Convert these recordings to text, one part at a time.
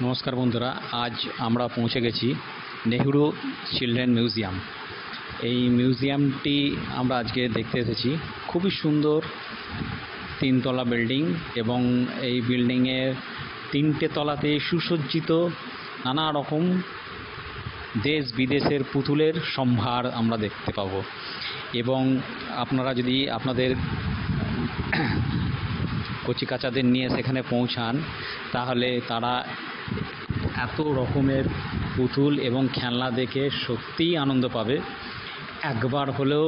নমস্কার বন্ধুরা, আজ আমরা পৌঁছে গেছি নেহরু চিলড্রেন মিউজিয়াম। এই মিউজিয়ামটি আমরা আজকে দেখতে এসেছি। খুবই সুন্দর তিনতলা বিল্ডিং এবং এই বিল্ডিংয়ের তিনটে তলাতে সুসজ্জিত নানা রকম দেশ বিদেশের পুতুলের সম্ভার আমরা দেখতে পাবো। এবং আপনারা যদি আপনাদের কচিকাচাদের নিয়ে সেখানে পৌঁছান তাহলে তারা এত রকমের পুতুল এবং খেলনা দেখে সত্যিই আনন্দ পাবে। একবার হলেও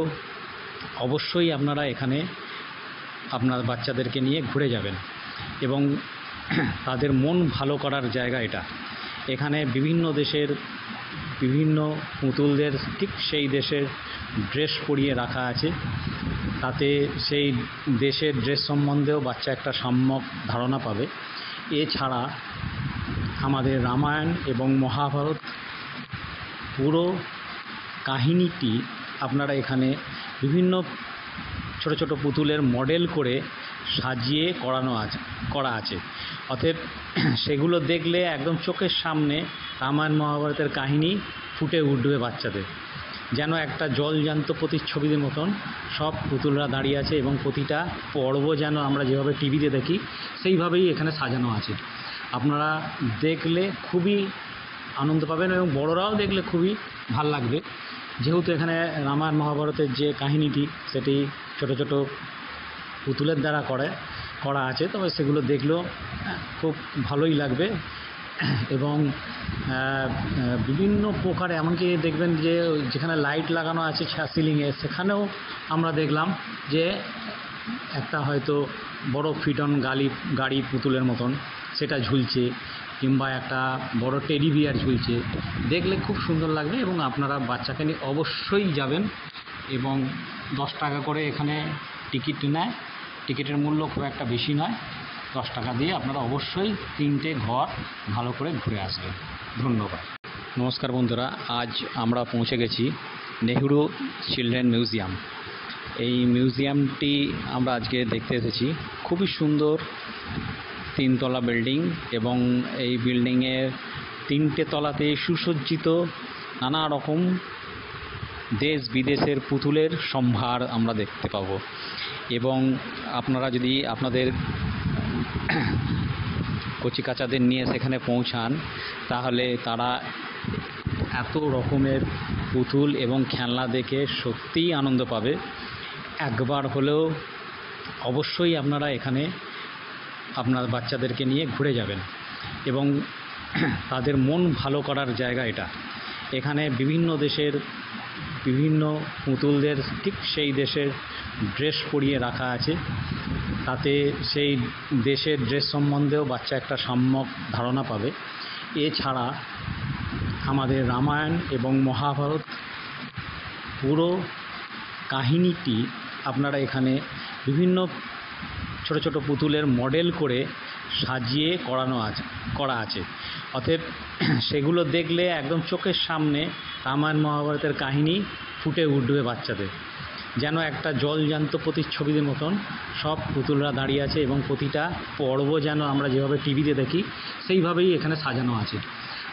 অবশ্যই আপনারা এখানে আপনার বাচ্চাদেরকে নিয়ে ঘুরে যাবেন এবং তাদের মন ভালো করার জায়গা এটা। এখানে বিভিন্ন দেশের বিভিন্ন পুতুলদের ঠিক সেই দেশের ড্রেস পরিয়ে রাখা আছে, তাতে সেই দেশের ড্রেস সম্বন্ধেও বাচ্চা একটা সম্যক ধারণা পাবে। এছাড়া আমাদের রামায়ণ এবং মহাভারত পুরো কাহিনীটি আপনারা এখানে বিভিন্ন ছোট ছোট পুতুলের মডেল করে সাজিয়ে করা আছে। অতএব সেগুলো দেখলে একদম চোখের সামনে রামায়ণ মহাভারতের কাহিনী ফুটে উঠবে বাচ্চাদের, যেন একটা জলজ্যান্ত প্রতিচ্ছবির মতন সব পুতুলরা দাঁড়িয়ে আছে এবং প্রতিটা পর্ব যেন আমরা যেভাবে টিভিতে দেখি সেইভাবেই এখানে সাজানো আছে। আপনারা দেখলে খুবই আনন্দ পাবেন এবং বড়রাও দেখলে খুবই ভাল লাগবে, যেহেতু এখানে রামায়ণ মহাভারতের যে কাহিনীটি সেটি ছোট ছোট পুতুলের দ্বারা করা আছে। তবে সেগুলো দেখলেও খুব ভালোই লাগবে এবং বিভিন্ন প্রকারে এমনকি দেখবেন যে যেখানে লাইট লাগানো আছে সিলিংয়ে, সেখানেও আমরা দেখলাম যে একটা হয়তো বড় ফিটন গাড়ি পুতুলের মতন সেটা ঝুলছে, কিংবা একটা বড় টেডি বিয়ার ঝুলছে। দেখলে খুব সুন্দর লাগবে এবং আপনারা বাচ্চাকে নিয়ে অবশ্যই যাবেন। এবং 10 টাকা করে এখানে টিকিট নেয়। টিকিটের মূল্য খুব একটা বেশি নয়, 10 টাকা দিয়ে আপনারা অবশ্যই 3টে ঘর ভালো করে ঘুরে আসবেন। ধন্যবাদ। নমস্কার বন্ধুরা, আজ আমরা পৌঁছে গেছি নেহরু চিলড্রেন মিউজিয়াম। এই মিউজিয়ামটি আমরা আজকে দেখতে এসেছি। খুবই সুন্দর তিনতলা বিল্ডিং এবং এই বিল্ডিংয়ের 3টে তলাতে সুসজ্জিত নানা রকম দেশ বিদেশের পুতুলের সম্ভার আমরা দেখতে পাবো। এবং আপনারা যদি আপনাদের কচিকাচাদের নিয়ে সেখানে পৌঁছান তাহলে তারা এত রকমের পুতুল এবং খেলনা দেখে সত্যিই আনন্দ পাবে। একবার হলেও অবশ্যই আপনারা এখানে আপনার বাচ্চাদেরকে নিয়ে ঘুরে যাবেন এবং তাদের মন ভালো করার জায়গা এটা। এখানে বিভিন্ন দেশের বিভিন্ন পুতুলদের ঠিক সেই দেশের ড্রেস পরিয়ে রাখা আছে, তাতে সেই দেশের ড্রেস সম্বন্ধেও বাচ্চা একটা সম্যক ধারণা পাবে। এছাড়া আমাদের রামায়ণ এবং মহাভারত পুরো কাহিনীটি আপনারা এখানে বিভিন্ন ছোট ছোট পুতুলের মডেল করে সাজিয়ে করা আছে। অতএব সেগুলো দেখলে একদম চোখের সামনে রামায়ণ মহাভারতের কাহিনী ফুটে উঠবে বাচ্চাদের, যেন একটা জলজ্যান্ত প্রতিচ্ছবির মতন সব পুতুলরা দাঁড়িয়ে আছে এবং প্রতিটা পর্ব যেন আমরা যেভাবে টিভিতে দেখি সেইভাবেই এখানে সাজানো আছে।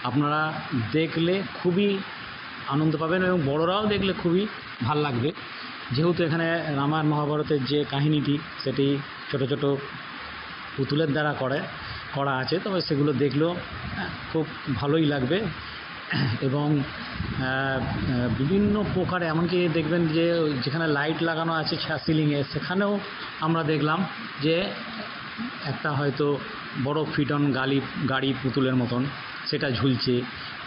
আপনারা দেখলে খুবই আনন্দ পাবেন এবং বড়রাও দেখলে খুবই ভাল লাগবে, যেহেতু এখানে রামায়ণ মহাভারতের যে কাহিনীটি সেটি ছোট ছোট পুতুলের দ্বারা করা আছে। তবে সেগুলো দেখলেও খুব ভালোই লাগবে এবং বিভিন্ন প্রকারে এমনকি দেখবেন যে যেখানে লাইট লাগানো আছে সিলিংয়ে, সেখানেও আমরা দেখলাম যে একটা হয়তো বড় ফিটন গাড়ি পুতুলের মতন সেটা ঝুলছে,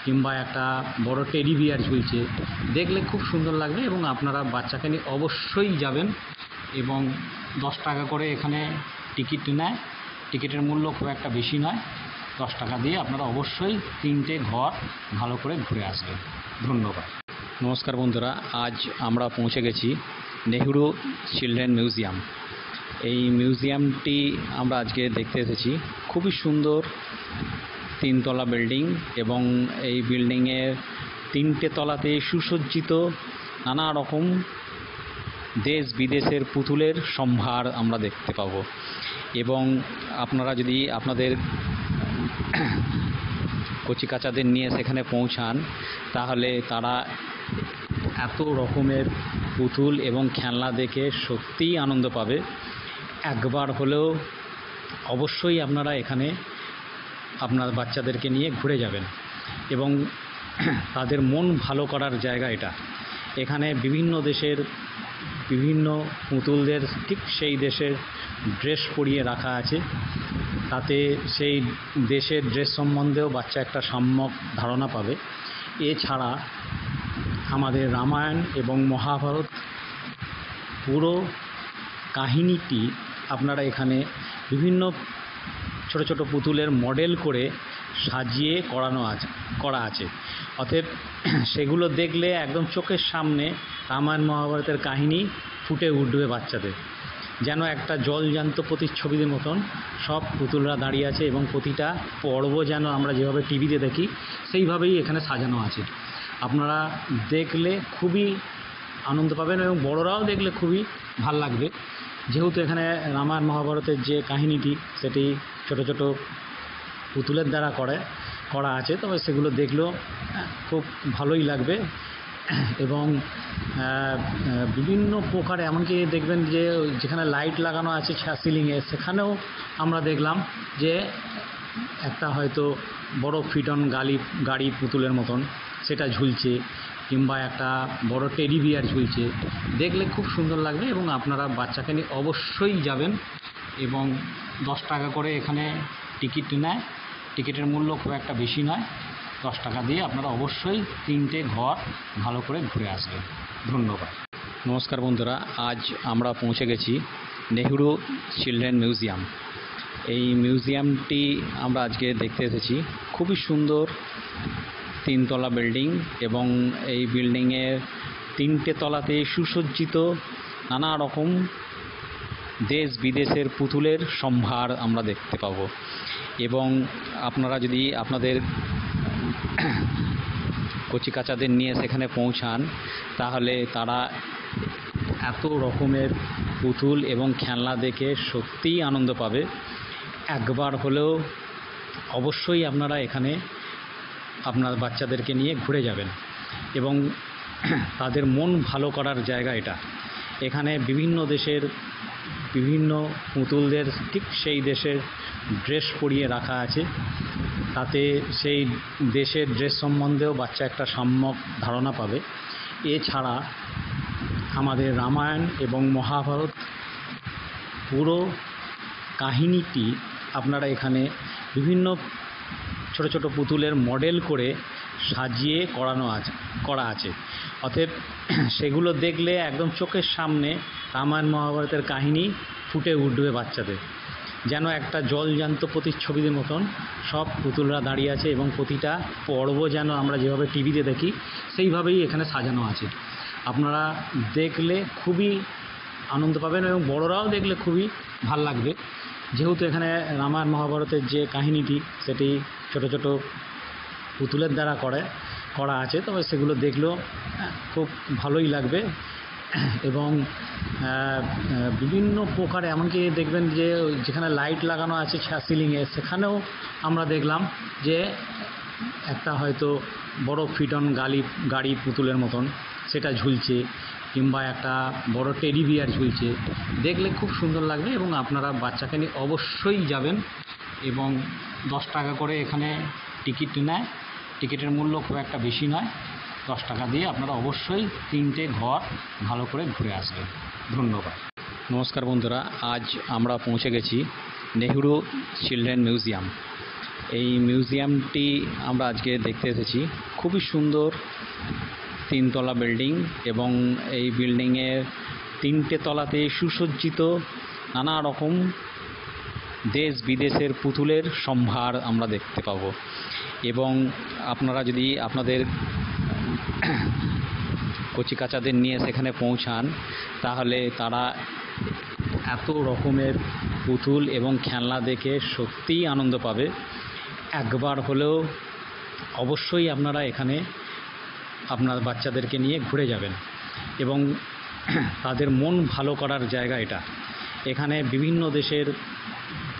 কিংবা একটা বড় টেডি বিয়ার ঝুলছে। দেখলে খুব সুন্দর লাগবে এবং আপনারা বাচ্চাকে নিয়ে অবশ্যই যাবেন। এবং 10 টাকা করে এখানে টিকিট নেয়। টিকিটের মূল্য খুব একটা বেশি নয়, 10 টাকা দিয়ে আপনারা অবশ্যই 3টে ঘর ভালো করে ঘুরে আসবেন। ধন্যবাদ। নমস্কার বন্ধুরা, আজ আমরা পৌঁছে গেছি নেহরু চিলড্রেন মিউজিয়াম। এই মিউজিয়ামটি আমরা আজকে দেখতে এসেছি। খুবই সুন্দর তিনতলা বিল্ডিং এবং এই বিল্ডিংয়ের 3টে তলাতে সুসজ্জিত নানা রকম দেশ বিদেশের পুতুলের সম্ভার আমরা দেখতে পাবো। এবং আপনারা যদি আপনাদের কচিকাঁচাদের নিয়ে সেখানে পৌঁছান, তাহলে তারা এত রকমের পুতুল এবং খেলনা দেখে সত্যিই আনন্দ পাবে। একবার হলেও অবশ্যই আপনারা এখানে আপনার বাচ্চাদেরকে নিয়ে ঘুরে যাবেন এবং তাদের মন ভালো করার জায়গা এটা। এখানে বিভিন্ন দেশের বিভিন্ন পুতুলদের ঠিক সেই দেশের ড্রেস পরিয়ে রাখা আছে, তাতে সেই দেশের ড্রেস সম্বন্ধেও বাচ্চা একটা সম্যক ধারণা পাবে। এছাড়া আমাদের রামায়ণ এবং মহাভারত পুরো কাহিনীটি আপনারা এখানে বিভিন্ন ছোট ছোট পুতুলের মডেল করে সাজিয়ে করা আছে। অতএব সেগুলো দেখলে একদম চোখের সামনে রামায়ণ মহাভারতের কাহিনী ফুটে উঠবে বাচ্চাদের, যেন একটা জলজ্যান্ত প্রতিচ্ছবির মতন সব পুতুলরা দাঁড়িয়ে আছে এবং প্রতিটা পর্ব যেন আমরা যেভাবে টিভিতে দেখি সেইভাবেই এখানে সাজানো আছে। আপনারা দেখলে খুবই আনন্দ পাবেন এবং বড়রাও দেখলে খুবই ভাল লাগবে, যেহেতু এখানে রামায়ণ মহাভারতের যে কাহিনীটি সেটি ছোট ছোট পুতুলের দ্বারা করা আছে। তবে সেগুলো দেখলেও খুব ভালোই লাগবে এবং বিভিন্ন প্রকার, এমনকি দেখবেন যে যেখানে লাইট লাগানো আছে সিলিংয়ে, সেখানেও আমরা দেখলাম যে একটা হয়তো বড় ফিটন গাড়ি পুতুলের মতন সেটা ঝুলছে, কিংবা একটা বড় টেডি বিয়ার ঝুলছে। দেখলে খুব সুন্দর লাগবে এবং আপনারা বাচ্চাকে নিয়ে অবশ্যই যাবেন। এবং 10 টাকা করে এখানে টিকিট নেয়, টিকিটের মূল্য খুব একটা বেশি নয়। 10 টাকা দিয়ে আপনারা অবশ্যই 3টে ঘর ভালো করে ঘুরে আসবেন। ধন্যবাদ। নমস্কার বন্ধুরা, আজ আমরা পৌঁছে গেছি নেহরু চিলড্রেন মিউজিয়াম। এই মিউজিয়ামটি আমরা আজকে দেখতে এসেছি। খুবই সুন্দর 3তলা বিল্ডিং এবং এই বিল্ডিংয়ের 3টে তলাতে সুসজ্জিত নানা রকম দেশ বিদেশের পুতুলের সম্ভার আমরা দেখতে পাবো। এবং আপনারা যদি আপনাদের কচিকাঁচাদের নিয়ে সেখানে পৌঁছান, তাহলে তারা এত রকমের পুতুল এবং খেলনা দেখে সত্যিই আনন্দ পাবে। একবার হলেও অবশ্যই আপনারা এখানে আপনার বাচ্চাদেরকে নিয়ে ঘুরে যাবেন এবং তাদের মন ভালো করার জায়গা এটা। এখানে বিভিন্ন দেশের বিভিন্ন পুতুলদের ঠিক সেই দেশের ড্রেস পরিয়ে রাখা আছে, তাতে সেই দেশের ড্রেস সম্বন্ধেও বাচ্চা একটা সম্যক ধারণা পাবে। এছাড়া আমাদের রামায়ণ এবং মহাভারত পুরো কাহিনীটি আপনারা এখানে বিভিন্ন ছোট ছোট পুতুলের মডেল করে সাজিয়ে করা আছে। অতএব সেগুলো দেখলে একদম চোখের সামনে রামায়ণ মহাভারতের কাহিনী ফুটে উঠবে বাচ্চাদের, যেন একটা জলজ্যান্ত প্রতিচ্ছবির মতন সব পুতুলরা দাঁড়িয়ে আছে এবং প্রতিটা পর্ব যেন আমরা যেভাবে টিভিতে দেখি সেইভাবেই এখানে সাজানো আছে। আপনারা দেখলে খুবই আনন্দ পাবেন এবং বড়রাও দেখলে খুবই ভাল লাগবে, যেহেতু এখানে রামায়ণ মহাভারতের যে কাহিনীটি সেটি ছোট ছোট পুতুলের দ্বারা করা আছে। তবে সেগুলো দেখলেও খুব ভালোই লাগবে এবং বিভিন্ন প্রকার, এমনকি দেখবেন যে যেখানে লাইট লাগানো আছে সিলিংয়ে, সেখানেও আমরা দেখলাম যে একটা হয়তো বড় ফিটন গাড়ি পুতুলের মতন সেটা ঝুলছে, কিংবা একটা বড় টেডি বিয়ার ঝুলছে। দেখলে খুব সুন্দর লাগবে এবং আপনারা বাচ্চাকে নিয়ে অবশ্যই যাবেন। এবং 10 টাকা করে এখানে টিকিট নেয়, টিকিটের মূল্য খুব একটা বেশি নয়। 10 টাকা দিয়ে আপনারা অবশ্যই 3টে ঘর ভালো করে ঘুরে আসবেন। ধন্যবাদ। নমস্কার বন্ধুরা, আজ আমরা পৌঁছে গেছি নেহরু চিলড্রেন মিউজিয়াম। এই মিউজিয়ামটি আমরা আজকে দেখতে এসেছি। খুবই সুন্দর 3তলা বিল্ডিং এবং এই বিল্ডিংয়ের 3টে তলাতে সুসজ্জিত নানা রকম দেশ বিদেশের পুতুলের সম্ভার আমরা দেখতে পাবো। এবং আপনারা যদি আপনাদের কচিকাঁচাদের নিয়ে সেখানে পৌঁছান, তাহলে তারা এত রকমের পুতুল এবং খেলনা দেখে সত্যিই আনন্দ পাবে। একবার হলেও অবশ্যই আপনারা এখানে আপনার বাচ্চাদেরকে নিয়ে ঘুরে যাবেন এবং তাদের মন ভালো করার জায়গা এটা। এখানে বিভিন্ন দেশের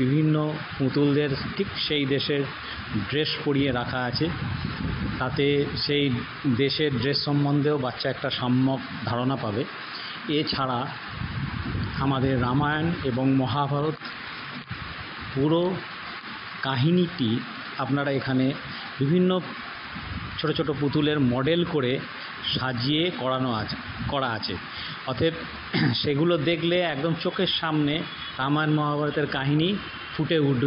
বিভিন্ন পুতুলদের ঠিক সেই দেশের ড্রেস পরিয়ে রাখা আছে, তাতে সেই দেশের ড্রেস সম্বন্ধেও বাচ্চা একটা সম্যক ধারণা পাবে। এছাড়া আমাদের রামায়ণ এবং মহাভারত পুরো কাহিনীটি আপনারা এখানে বিভিন্ন ছোট ছোট পুতুলের মডেল করে সাজিয়ে করা আছে। অতএব সেগুলো দেখলে একদম চোখের সামনে রামায়ণ মহাভারতের কাহিনী ফুটে উঠবে।